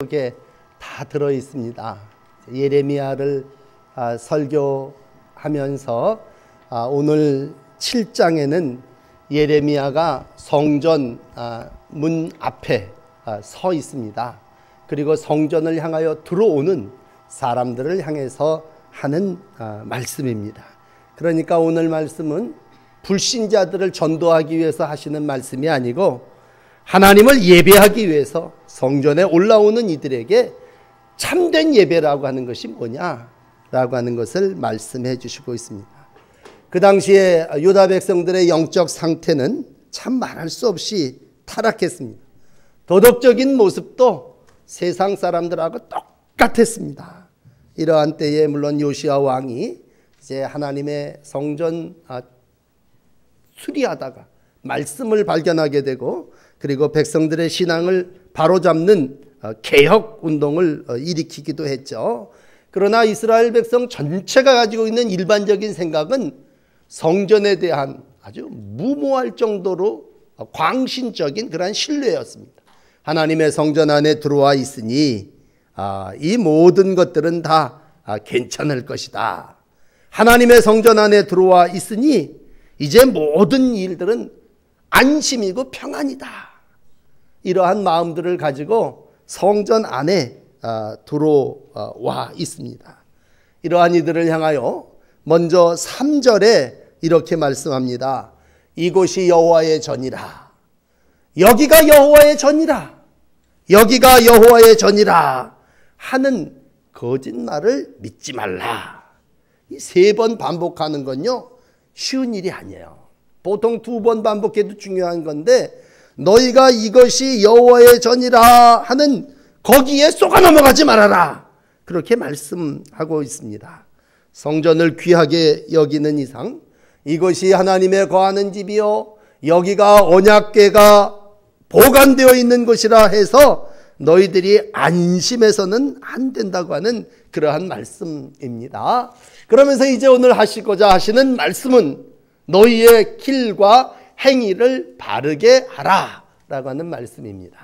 속에 다 들어 있습니다. 예레미야를 설교하면서 오늘 7장에는 예레미야가 성전 문 앞에 서 있습니다. 그리고 성전을 향하여 들어오는 사람들을 향해서 하는 말씀입니다. 그러니까 오늘 말씀은 불신자들을 전도하기 위해서 하시는 말씀이 아니고 하나님을 예배하기 위해서 성전에 올라오는 이들에게 참된 예배라고 하는 것이 뭐냐라고 하는 것을 말씀해 주시고 있습니다. 그 당시에 유다 백성들의 영적 상태는 참 말할 수 없이 타락했습니다. 도덕적인 모습도 세상 사람들하고 똑같았습니다. 이러한 때에 물론 요시야 왕이 이제 하나님의 성전 수리하다가 말씀을 발견하게 되고 그리고 백성들의 신앙을 바로잡는 개혁 운동을 일으키기도 했죠. 그러나 이스라엘 백성 전체가 가지고 있는 일반적인 생각은 성전에 대한 아주 무모할 정도로 광신적인 그러한 신뢰였습니다. 하나님의 성전 안에 들어와 있으니 이 모든 것들은 다 괜찮을 것이다. 하나님의 성전 안에 들어와 있으니 이제 모든 일들은 안심이고 평안이다. 이러한 마음들을 가지고 성전 안에 들어와 있습니다. 이러한 이들을 향하여 먼저 3절에 이렇게 말씀합니다. 이곳이 여호와의 전이라. 여기가 여호와의 전이라. 여기가 여호와의 전이라 하는 거짓말을 믿지 말라. 이 3번 반복하는 건요 쉬운 일이 아니에요. 보통 2번 반복해도 중요한 건데 너희가 이것이 여호와의 전이라 하는 거기에 쏘가 넘어가지 말아라. 그렇게 말씀하고 있습니다. 성전을 귀하게 여기는 이상 이것이 하나님의 거하는 집이요 여기가 언약궤가 보관되어 있는 곳이라 해서 너희들이 안심해서는 안 된다고 하는 그러한 말씀입니다. 그러면서 이제 오늘 하시고자 하시는 말씀은 너희의 길과 행위를 바르게 하라 라고 하는 말씀입니다.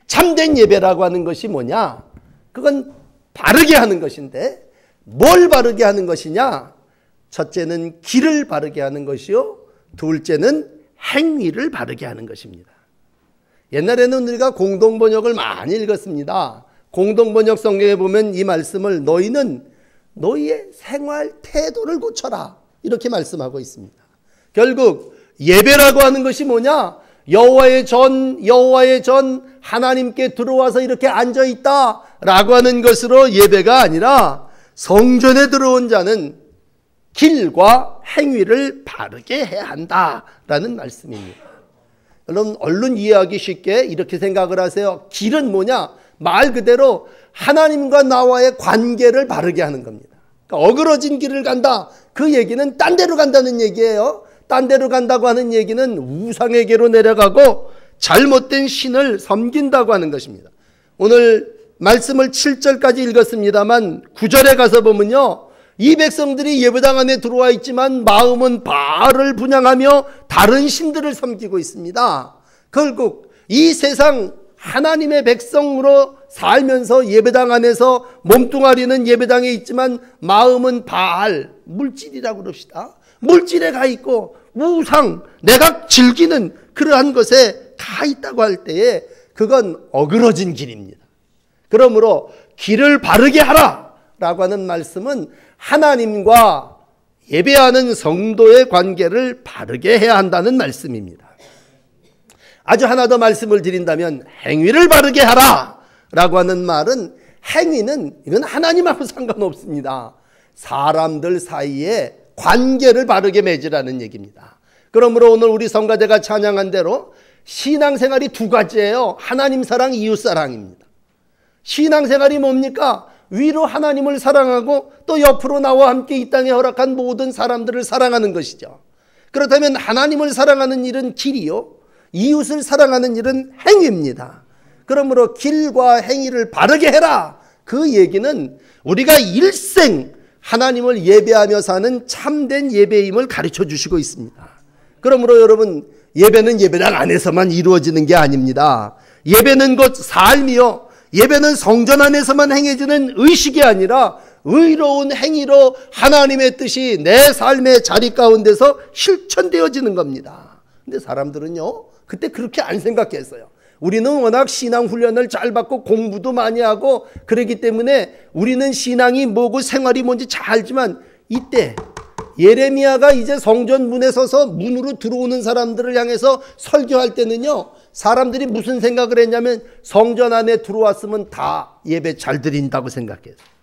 참된 예배라고 하는 것이 뭐냐? 그건 바르게 하는 것인데 뭘 바르게 하는 것이냐? 첫째는 길을 바르게 하는 것이요 둘째는 행위를 바르게 하는 것입니다. 옛날에는 우리가 공동번역을 많이 읽었습니다. 공동번역 성경에 보면 이 말씀을 너희는 너희의 생활 태도를 고쳐라 이렇게 말씀하고 있습니다. 결국 예배라고 하는 것이 뭐냐? 여호와의 전 하나님께 들어와서 이렇게 앉아있다라고 하는 것으로 예배가 아니라 성전에 들어온 자는 길과 행위를 바르게 해야 한다라는 말씀입니다. 여러분 얼른 이해하기 쉽게 이렇게 생각을 하세요. 길은 뭐냐? 말 그대로 하나님과 나와의 관계를 바르게 하는 겁니다. 그러니까 어그러진 길을 간다. 그 얘기는 딴 데로 간다는 얘기예요. 딴 데로 간다고 하는 얘기는 우상에게로 내려가고 잘못된 신을 섬긴다고 하는 것입니다. 오늘 말씀을 7절까지 읽었습니다만 9절에 가서 보면요. 이 백성들이 예배당 안에 들어와 있지만 마음은 바알을 분향하며 다른 신들을 섬기고 있습니다. 결국 이 세상 하나님의 백성으로 살면서 예배당 안에서 몸뚱아리는 예배당에 있지만 마음은 바알, 물질이라고 그럽시다. 물질에 가 있고 우상, 내가 즐기는 그러한 것에 가 있다고 할 때에 그건 어그러진 길입니다. 그러므로 길을 바르게 하라 라고 하는 말씀은 하나님과 예배하는 성도의 관계를 바르게 해야 한다는 말씀입니다. 아주 하나 더 말씀을 드린다면 행위를 바르게 하라 라고 하는 말은 행위는 이건 하나님하고 상관없습니다. 사람들 사이에 관계를 바르게 맺으라는 얘기입니다. 그러므로 오늘 우리 성가대가 찬양한 대로 신앙생활이 2가지예요. 하나님 사랑, 이웃 사랑입니다. 신앙생활이 뭡니까? 위로 하나님을 사랑하고 또 옆으로 나와 함께 이 땅에 허락한 모든 사람들을 사랑하는 것이죠. 그렇다면 하나님을 사랑하는 일은 길이요 이웃을 사랑하는 일은 행위입니다. 그러므로 길과 행위를 바르게 해라. 그 얘기는 우리가 일생 하나님을 예배하며 사는 참된 예배임을 가르쳐 주시고 있습니다. 그러므로 여러분 예배는 예배당 안에서만 이루어지는 게 아닙니다. 예배는 곧 삶이요. 예배는 성전 안에서만 행해지는 의식이 아니라 의로운 행위로 하나님의 뜻이 내 삶의 자리 가운데서 실천되어지는 겁니다. 근데 사람들은요, 그때 그렇게 안 생각했어요. 우리는 워낙 신앙 훈련을 잘 받고 공부도 많이 하고 그러기 때문에 우리는 신앙이 뭐고 생활이 뭔지 잘 알지만, 이때 예레미야가 이제 성전 문에 서서 문으로 들어오는 사람들을 향해서 설교할 때는요, 사람들이 무슨 생각을 했냐면 성전 안에 들어왔으면 다 예배 잘 드린다고 생각했어요.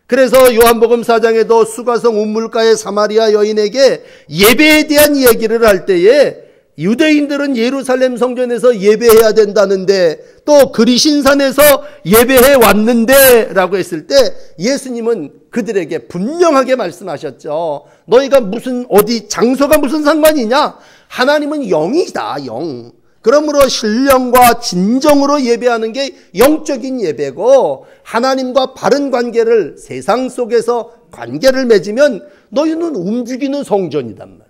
그래서 요한복음 4장에도 수가성 운물가의 사마리아 여인에게 예배에 대한 얘기를 할 때에 유대인들은 예루살렘 성전에서 예배해야 된다는데 또 그리신산에서 예배해 왔는데 라고 했을 때 예수님은 그들에게 분명하게 말씀하셨죠. 너희가 무슨 어디 장소가 무슨 상관이냐? 하나님은 영이다, 영. 그러므로 신령과 진정으로 예배하는 게 영적인 예배고, 하나님과 바른 관계를 세상 속에서 관계를 맺으면 너희는 움직이는 성전이단 말이야.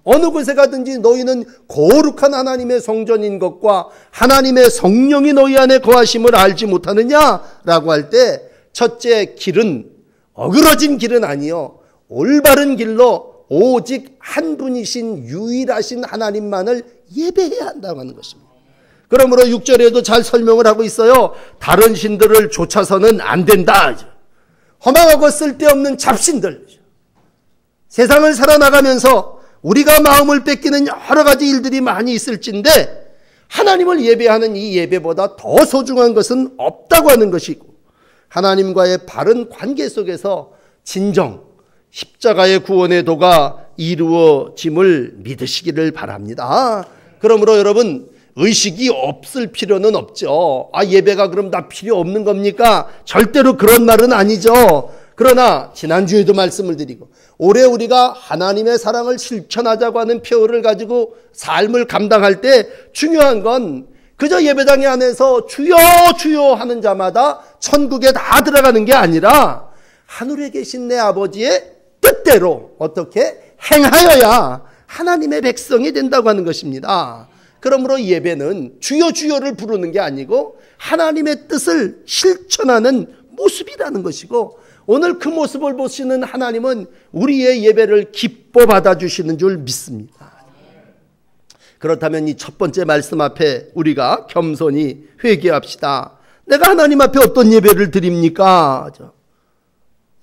어느 곳에 가든지 너희는 거룩한 하나님의 성전인 것과 하나님의 성령이 너희 안에 거하심을 알지 못하느냐라고 할 때, 첫째 길은 어그러진 길은 아니요, 올바른 길로 오직 한 분이신 유일하신 하나님만을 예배해야 한다고 하는 것입니다. 그러므로 6절에도 잘 설명을 하고 있어요. 다른 신들을 쫓아서는 안 된다. 허망하고 쓸데없는 잡신들, 세상을 살아나가면서 우리가 마음을 뺏기는 여러 가지 일들이 많이 있을진데 하나님을 예배하는 이 예배보다 더 소중한 것은 없다고 하는 것이고, 하나님과의 바른 관계 속에서 진정 십자가의 구원의 도가 이루어짐을 믿으시기를 바랍니다. 그러므로 여러분, 의식이 없을 필요는 없죠. 예배가 그럼 다 필요 없는 겁니까? 절대로 그런 말은 아니죠. 그러나 지난주에도 말씀을 드리고, 올해 우리가 하나님의 사랑을 실천하자고 하는 표를 가지고 삶을 감당할 때 중요한 건 그저 예배당 안에서 주여 주여 하는 자마다 천국에 다 들어가는 게 아니라 하늘에 계신 내 아버지의 뜻대로 어떻게 행하여야 하나님의 백성이 된다고 하는 것입니다. 그러므로 예배는 주여 주여를 부르는 게 아니고 하나님의 뜻을 실천하는 모습이라는 것이고, 오늘 그 모습을 보시는 하나님은 우리의 예배를 기뻐 받아주시는 줄 믿습니다. 그렇다면 이 첫 번째 말씀 앞에 우리가 겸손히 회개합시다. 내가 하나님 앞에 어떤 예배를 드립니까?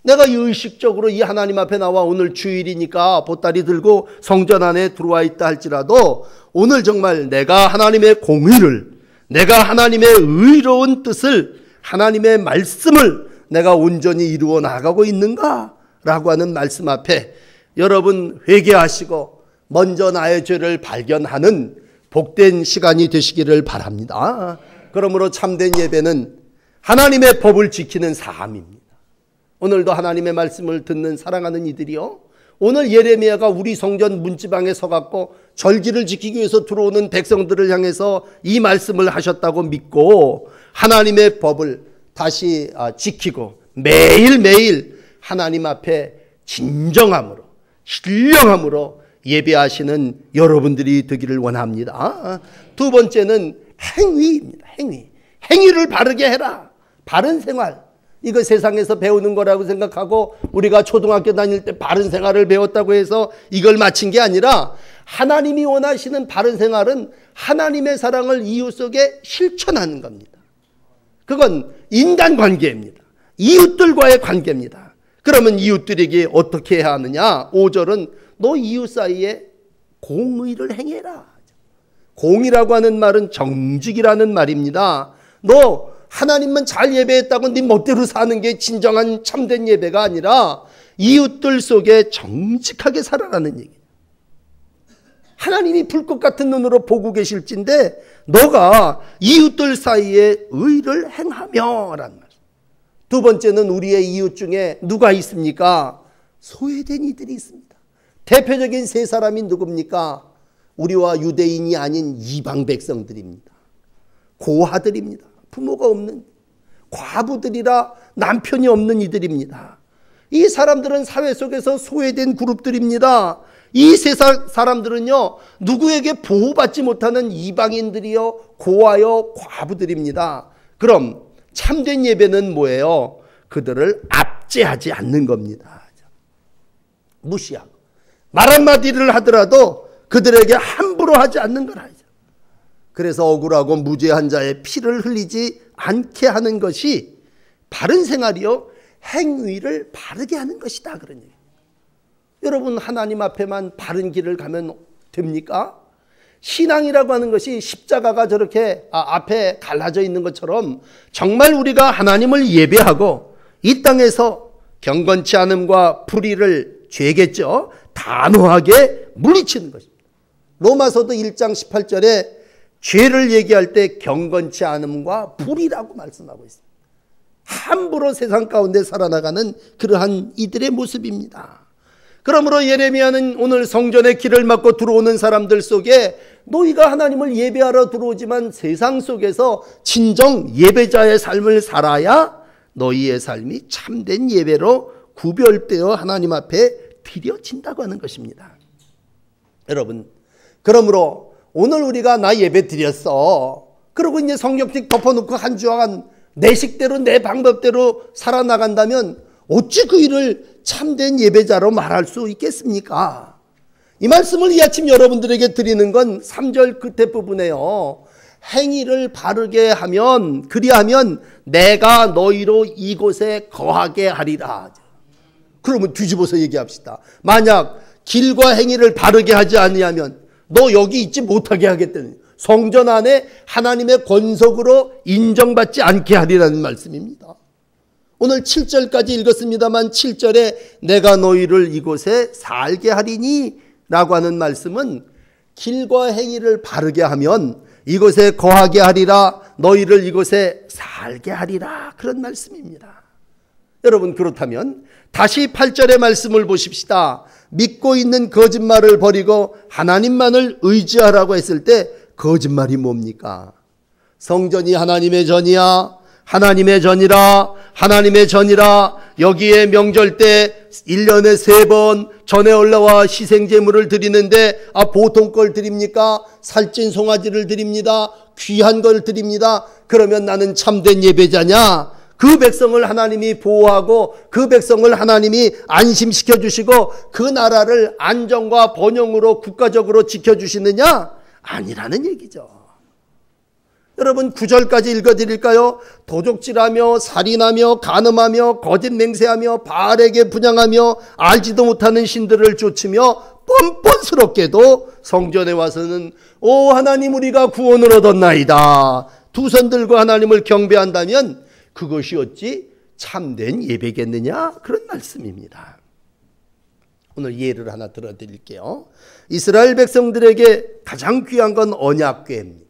내가 의식적으로 이 하나님 앞에 나와 오늘 주일이니까 보따리 들고 성전 안에 들어와 있다 할지라도 오늘 정말 내가 하나님의 공의를, 내가 하나님의 의로운 뜻을, 하나님의 말씀을 내가 온전히 이루어 나가고 있는가? 라고 하는 말씀 앞에 여러분 회개하시고 먼저 나의 죄를 발견하는 복된 시간이 되시기를 바랍니다. 그러므로 참된 예배는 하나님의 법을 지키는 삶입니다. 오늘도 하나님의 말씀을 듣는 사랑하는 이들이요, 오늘 예레미야가 우리 성전 문지방에 서갖고 절기를 지키기 위해서 들어오는 백성들을 향해서 이 말씀을 하셨다고 믿고 하나님의 법을 다시 지키고 매일매일 하나님 앞에 진정함으로 신령함으로 예배하시는 여러분들이 되기를 원합니다. 두 번째는 행위입니다. 행위를 바르게 해라. 바른 생활. 이거 세상에서 배우는 거라고 생각하고 우리가 초등학교 다닐 때 바른 생활을 배웠다고 해서 이걸 마친 게 아니라, 하나님이 원하시는 바른 생활은 하나님의 사랑을 이웃 속에 실천하는 겁니다. 그건 인간관계입니다. 이웃들과의 관계입니다. 그러면 이웃들에게 어떻게 해야 하느냐? 5절은 너 이웃 사이에 공의를 행해라. 공이라고 하는 말은 정직이라는 말입니다. 너 하나님만 잘 예배했다고 네 멋대로 사는 게 진정한 참된 예배가 아니라 이웃들 속에 정직하게 살아라는 얘기예요. 하나님이 불꽃 같은 눈으로 보고 계실진데 너가 이웃들 사이에 의를 행하며 라는 말. 두 번째는 우리의 이웃 중에 누가 있습니까? 소외된 이들이 있습니다. 대표적인 세 사람이 누굽니까? 우리와 유대인이 아닌 이방 백성들입니다. 고아들입니다. 부모가 없는 과부들이라 남편이 없는 이들입니다. 이 사람들은 사회 속에서 소외된 그룹들입니다. 이 세상 사람들은요, 누구에게 보호받지 못하는 이방인들이요, 고아요, 과부들입니다. 그럼 참된 예배는 뭐예요? 그들을 압제하지 않는 겁니다. 무시하고 말 한마디를 하더라도 그들에게 함부로 하지 않는 거라. 그래서 억울하고 무죄한 자의 피를 흘리지 않게 하는 것이 바른 생활이요, 행위를 바르게 하는 것이다, 그런 얘기. 여러분, 하나님 앞에만 바른 길을 가면 됩니까? 신앙이라고 하는 것이 십자가가 저렇게 앞에 갈라져 있는 것처럼 정말 우리가 하나님을 예배하고 이 땅에서 경건치 않음과 불의를, 죄겠죠, 단호하게 물리치는 것입니다. 로마서도 1장 18절에 죄를 얘기할 때 경건치 않음과 불의라고 말씀하고 있습니다. 함부로 세상 가운데 살아나가는 그러한 이들의 모습입니다. 그러므로 예레미야는 오늘 성전의 길을 막고 들어오는 사람들 속에 너희가 하나님을 예배하러 들어오지만 세상 속에서 진정 예배자의 삶을 살아야 너희의 삶이 참된 예배로 구별되어 하나님 앞에 드려진다고 하는 것입니다. 여러분, 그러므로 오늘 우리가 나 예배 드렸어, 그리고 이제 성경책 덮어놓고 한 주간 내 식대로 내 방법대로 살아나간다면 어찌 그 일을 참된 예배자로 말할 수 있겠습니까? 이 말씀을 이 아침 여러분들에게 드리는 건 3절 끝에 부분에요, 행위를 바르게 하면, 그리하면 내가 너희로 이곳에 거하게 하리라. 그러면 뒤집어서 얘기합시다. 만약 길과 행위를 바르게 하지 아니하면 너 여기 있지 못하게 하겠다는, 성전 안에 하나님의 권속으로 인정받지 않게 하리라는 말씀입니다. 오늘 7절까지 읽었습니다만 7절에 내가 너희를 이곳에 살게 하리니 라고 하는 말씀은 길과 행위를 바르게 하면 이곳에 거하게 하리라, 너희를 이곳에 살게 하리라, 그런 말씀입니다. 여러분, 그렇다면 다시 8절의 말씀을 보십시다. 믿고 있는 거짓말을 버리고 하나님만을 의지하라고 했을 때 거짓말이 뭡니까? 성전이 하나님의 전이야, 하나님의 전이라, 하나님의 전이라. 여기에 명절 때 1년에 3번 전에 올라와 희생제물을 드리는데 보통 걸 드립니까? 살찐 송아지를 드립니다. 귀한 걸 드립니다. 그러면 나는 참된 예배자냐? 그 백성을 하나님이 보호하고 그 백성을 하나님이 안심시켜 주시고 그 나라를 안정과 번영으로 국가적으로 지켜주시느냐? 아니라는 얘기죠. 여러분, 9절까지 읽어드릴까요? 도적질하며 살인하며 간음하며 거짓 맹세하며 바알에게 분향하며 알지도 못하는 신들을 좇으며 뻔뻔스럽게도 성전에 와서는 오 하나님, 우리가 구원을 얻었나이다, 두 손 들고 하나님을 경배한다면 그것이 어찌 참된 예배겠느냐, 그런 말씀입니다. 오늘 예를 하나 들어드릴게요. 이스라엘 백성들에게 가장 귀한 건 언약궤입니다.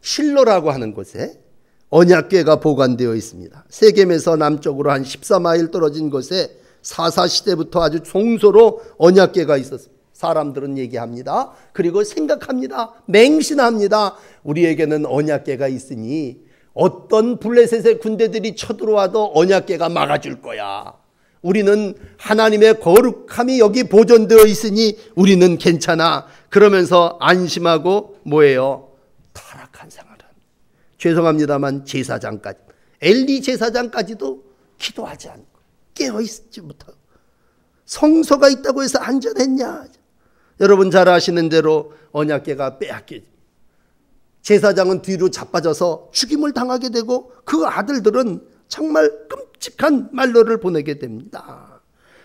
실로라고 하는 곳에 언약궤가 보관되어 있습니다. 세겜에서 남쪽으로 한 14마일 떨어진 곳에 사사시대부터 아주 종소로 언약궤가 있었습니다. 사람들은 얘기합니다. 그리고 생각합니다. 맹신합니다. 우리에게는 언약궤가 있으니 어떤 블레셋의 군대들이 쳐들어와도 언약궤가 막아줄 거야. 우리는 하나님의 거룩함이 여기 보존되어 있으니 우리는 괜찮아. 그러면서 안심하고 뭐예요? 타락한 생활을 합니다. 죄송합니다만 제사장까지, 엘리 제사장까지도 기도하지 않고 깨어있지 못하고 성소가 있다고 해서 안전했냐? 여러분 잘 아시는 대로 언약궤가 빼앗겨집니다. 제사장은 뒤로 자빠져서 죽임을 당하게 되고 그 아들들은 정말 끔찍한 말로를 보내게 됩니다.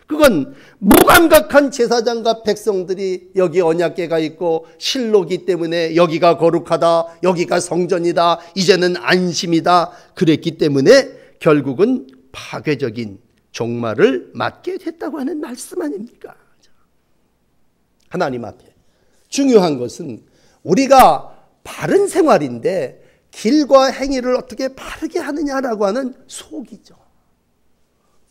그건 무감각한 제사장과 백성들이 여기 언약궤가 있고 실로기 때문에 여기가 거룩하다, 여기가 성전이다, 이제는 안심이다 그랬기 때문에 결국은 파괴적인 종말을 맞게 됐다고 하는 말씀 아닙니까? 하나님 앞에 중요한 것은 우리가 바른 생활인데 길과 행위를 어떻게 바르게 하느냐라고 하는 속이죠.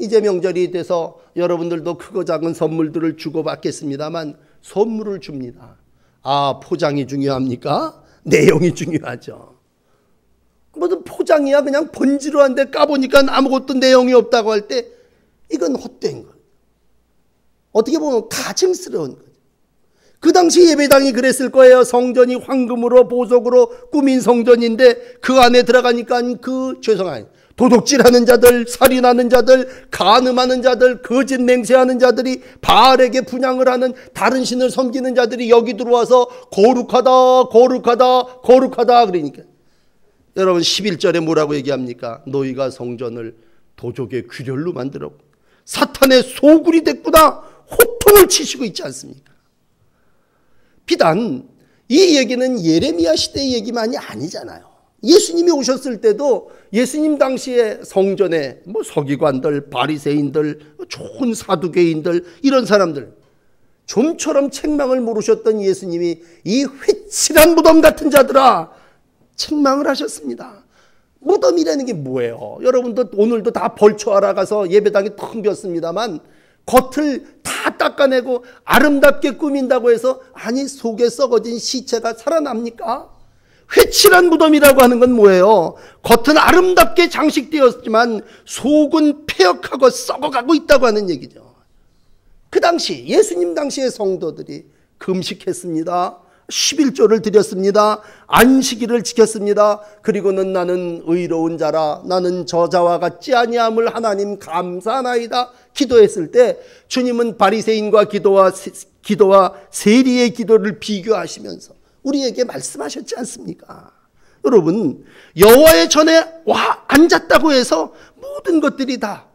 이제 명절이 돼서 여러분들도 크고 작은 선물들을 주고받겠습니다만 선물을 줍니다. 포장이 중요합니까? 내용이 중요하죠. 무슨 포장이야, 그냥 번지르한데 까보니까 아무것도 내용이 없다고 할 때 이건 헛된 거예요. 어떻게 보면 가증스러운 거죠. 그 당시 예배당이 그랬을 거예요. 성전이 황금으로 보석으로 꾸민 성전인데 그 안에 들어가니까 죄송해요. 도둑질하는 자들, 살인하는 자들, 간음하는 자들, 거짓 맹세하는 자들이 바알에게 분향을 하는 다른 신을 섬기는 자들이 여기 들어와서 거룩하다 거룩하다 거룩하다 그러니까 여러분 11절에 뭐라고 얘기합니까? 너희가 성전을 도적의 귀렬로 만들어 사탄의 소굴이 됐구나 호통을 치시고 있지 않습니까? 비단 이 얘기는 예레미야 시대의 얘기만이 아니잖아요. 예수님이 오셨을 때도 예수님 당시에 성전에 서기관들, 바리새인들, 좋은 사두개인들 이런 사람들 좀처럼 책망을 모르셨던 예수님이 이 회칠한 무덤 같은 자들아 책망을 하셨습니다. 무덤이라는 게 뭐예요? 여러분도 오늘도 다 벌초 알아가서 예배당이 텅 비었습니다만 겉을 다 닦아내고 아름답게 꾸민다고 해서 아니 속에 썩어진 시체가 살아납니까? 회칠한 무덤이라고 하는 건 뭐예요? 겉은 아름답게 장식되었지만 속은 폐역하고 썩어가고 있다고 하는 얘기죠. 그 당시 예수님 당시의 성도들이 금식했습니다. 11조를 드렸습니다. 안식일을 지켰습니다. 그리고는 나는 의로운 자라 나는 저자와 같지 아니함을 하나님 감사하나이다 기도했을 때 주님은 바리새인과 기도와 세리의 기도를 비교하시면서 우리에게 말씀하셨지 않습니까? 여러분 여호와의 전에 와 앉았다고 해서 모든 것들이 다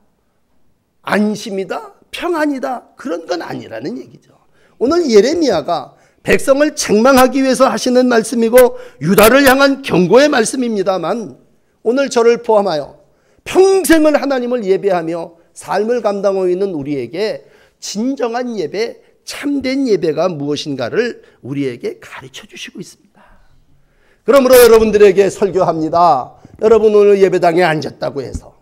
안심이다 평안이다 그런 건 아니라는 얘기죠. 오늘 예레미야가 백성을 책망하기 위해서 하시는 말씀이고 유다를 향한 경고의 말씀입니다만 오늘 저를 포함하여 평생을 하나님을 예배하며 삶을 감당하고 있는 우리에게 진정한 예배, 참된 예배가 무엇인가를 우리에게 가르쳐 주시고 있습니다. 그러므로 여러분들에게 설교합니다. 여러분 오늘 예배당에 앉았다고 해서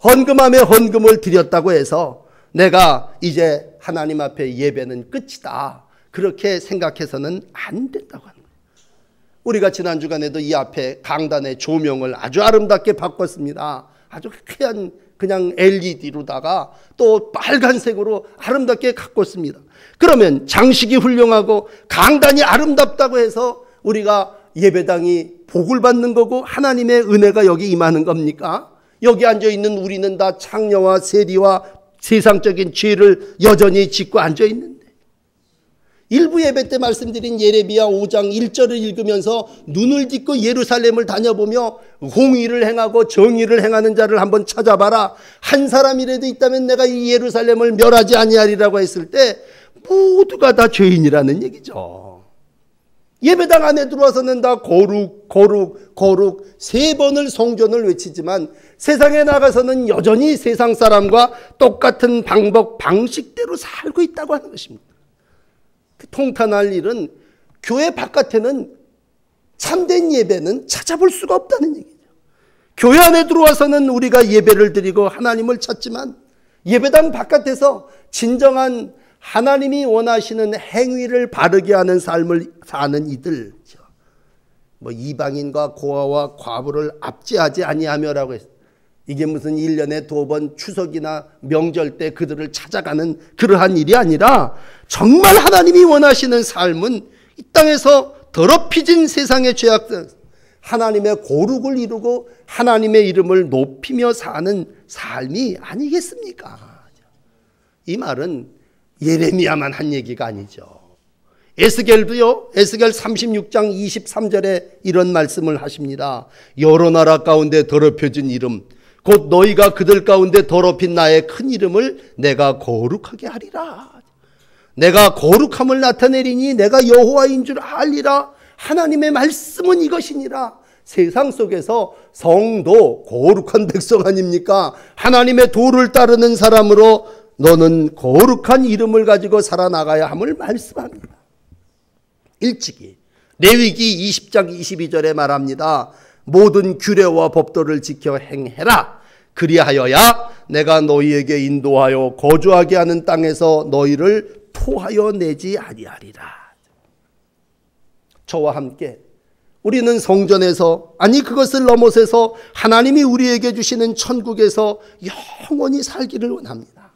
헌금함에 헌금을 드렸다고 해서 내가 이제 하나님 앞에 예배는 끝이다. 그렇게 생각해서는 안 된다고 하는 거예요. 우리가 지난 주간에도 이 앞에 강단의 조명을 아주 아름답게 바꿨습니다. 아주 하얀 그냥 LED로다가 또 빨간색으로 아름답게 가꿨습니다. 그러면 장식이 훌륭하고 강단이 아름답다고 해서 우리가 예배당이 복을 받는 거고 하나님의 은혜가 여기 임하는 겁니까? 여기 앉아있는 우리는 다 창녀와 세리와 세상적인 죄를 여전히 짓고 앉아있는데 일부 예배 때 말씀드린 예레미야 5장 1절을 읽으면서 눈을 딛고 예루살렘을 다녀보며 공의를 행하고 정의를 행하는 자를 한번 찾아봐라. 한 사람이라도 있다면 내가 이 예루살렘을 멸하지 아니하리라고 했을 때 모두가 다 죄인이라는 얘기죠. 예배당 안에 들어와서는 다 거룩 거룩 거룩 세 번을 성전을 외치지만 세상에 나가서는 여전히 세상 사람과 똑같은 방식대로 살고 있다고 하는 것입니다. 통탄할 일은 교회 바깥에는 참된 예배는 찾아볼 수가 없다는 얘기죠. 교회 안에 들어와서는 우리가 예배를 드리고 하나님을 찾지만 예배당 바깥에서 진정한 하나님이 원하시는 행위를 바르게 하는 삶을 사는 이들, 이방인과 고아와 과부를 압제하지 아니하며라고 했어요. 이게 무슨 1년에 2번 추석이나 명절 때 그들을 찾아가는 그러한 일이 아니라 정말 하나님이 원하시는 삶은 이 땅에서 더럽혀진 세상의 죄악들, 하나님의 거룩을 이루고 하나님의 이름을 높이며 사는 삶이 아니겠습니까? 이 말은 예레미야만 한 얘기가 아니죠. 에스겔도요. 에스겔 36장 23절에 이런 말씀을 하십니다. 여러 나라 가운데 더럽혀진 이름 곧 너희가 그들 가운데 더럽힌 나의 큰 이름을 내가 거룩하게 하리라. 내가 거룩함을 나타내리니 내가 여호와인 줄 알리라. 하나님의 말씀은 이것이니라. 세상 속에서 성도 거룩한 백성 아닙니까? 하나님의 도를 따르는 사람으로 너는 거룩한 이름을 가지고 살아나가야 함을 말씀합니다. 일찍이 레위기 20장 22절에 말합니다. 모든 규례와 법도를 지켜 행해라. 그리하여야 내가 너희에게 인도하여 거주하게 하는 땅에서 너희를 토하여 내지 아니하리라. 저와 함께 우리는 성전에서 아니 그것을 넘어서서 하나님이 우리에게 주시는 천국에서 영원히 살기를 원합니다.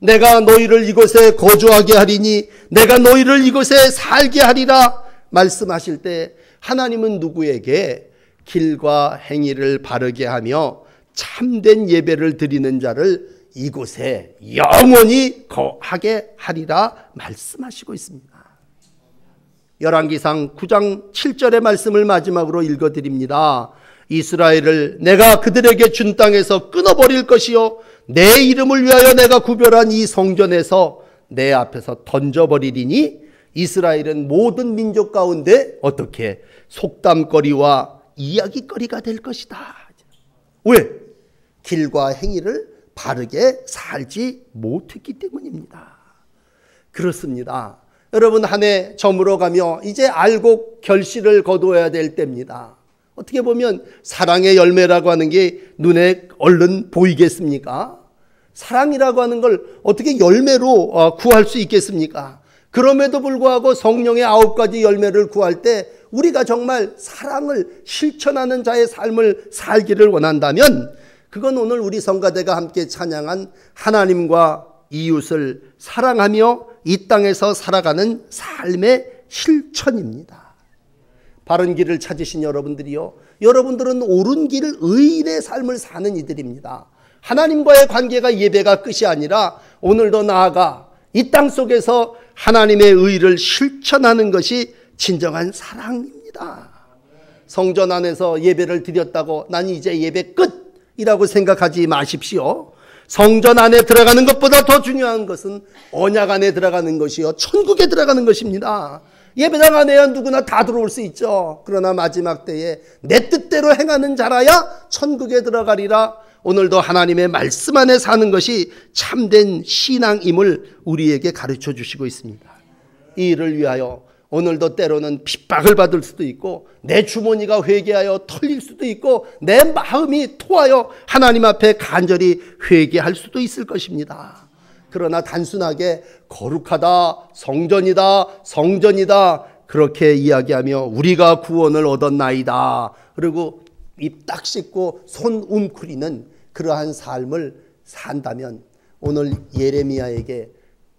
내가 너희를 이곳에 거주하게 하리니 내가 너희를 이곳에 살게 하리라 말씀하실 때 하나님은 누구에게 길과 행위를 바르게 하며 참된 예배를 드리는 자를 이곳에 영원히 거하게 하리라 말씀하시고 있습니다. 열왕기상 9장 7절의 말씀을 마지막으로 읽어드립니다. 이스라엘을 내가 그들에게 준 땅에서 끊어버릴 것이요 내 이름을 위하여 내가 구별한 이 성전에서 내 앞에서 던져버리리니 이스라엘은 모든 민족 가운데 어떻게 속담거리와 이야기거리가 될 것이다. 왜? 길과 행위를 바르게 살지 못했기 때문입니다. 그렇습니다. 여러분, 한 해 저물어가며 이제 알고 결실을 거두어야 될 때입니다. 어떻게 보면 사랑의 열매라고 하는 게 눈에 얼른 보이겠습니까? 사랑이라고 하는 걸 어떻게 열매로 구할 수 있겠습니까? 그럼에도 불구하고 성령의 9가지 열매를 구할 때 우리가 정말 사랑을 실천하는 자의 삶을 살기를 원한다면 그건 오늘 우리 성가대가 함께 찬양한 하나님과 이웃을 사랑하며 이 땅에서 살아가는 삶의 실천입니다. 바른 길을 찾으신 여러분들이요, 여러분들은 옳은 길 의인의 삶을 사는 이들입니다. 하나님과의 관계가 예배가 끝이 아니라 오늘도 나아가 이 땅 속에서 하나님의 의를 실천하는 것이 진정한 사랑입니다. 성전 안에서 예배를 드렸다고 난 이제 예배 끝이라고 생각하지 마십시오. 성전 안에 들어가는 것보다 더 중요한 것은 언약 안에 들어가는 것이요 천국에 들어가는 것입니다. 예배당 안에야 누구나 다 들어올 수 있죠. 그러나 마지막 때에 내 뜻대로 행하는 자라야 천국에 들어가리라. 오늘도 하나님의 말씀 안에 사는 것이 참된 신앙임을 우리에게 가르쳐 주시고 있습니다. 이 일을 위하여 오늘도 때로는 핍박을 받을 수도 있고 내 주머니가 회개하여 털릴 수도 있고 내 마음이 토하여 하나님 앞에 간절히 회개할 수도 있을 것입니다. 그러나 단순하게 거룩하다, 성전이다, 성전이다 그렇게 이야기하며 우리가 구원을 얻었나이다 그리고 입 딱 씻고 손 웅크리는 그러한 삶을 산다면 오늘 예레미야에게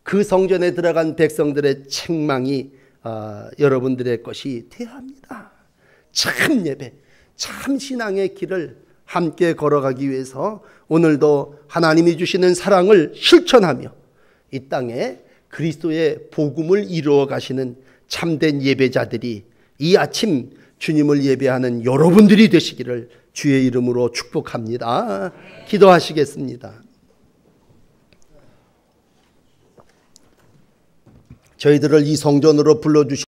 그 성전에 들어간 백성들의 책망이 여러분들의 것이 되어야 합니다. 참 예배, 참 신앙의 길을 함께 걸어가기 위해서 오늘도 하나님이 주시는 사랑을 실천하며 이 땅에 그리스도의 복음을 이루어 가시는 참된 예배자들이 이 아침 주님을 예배하는 여러분들이 되시기를 주의 이름으로 축복합니다. 기도하시겠습니다. 저희들을 이 성전으로 불러주시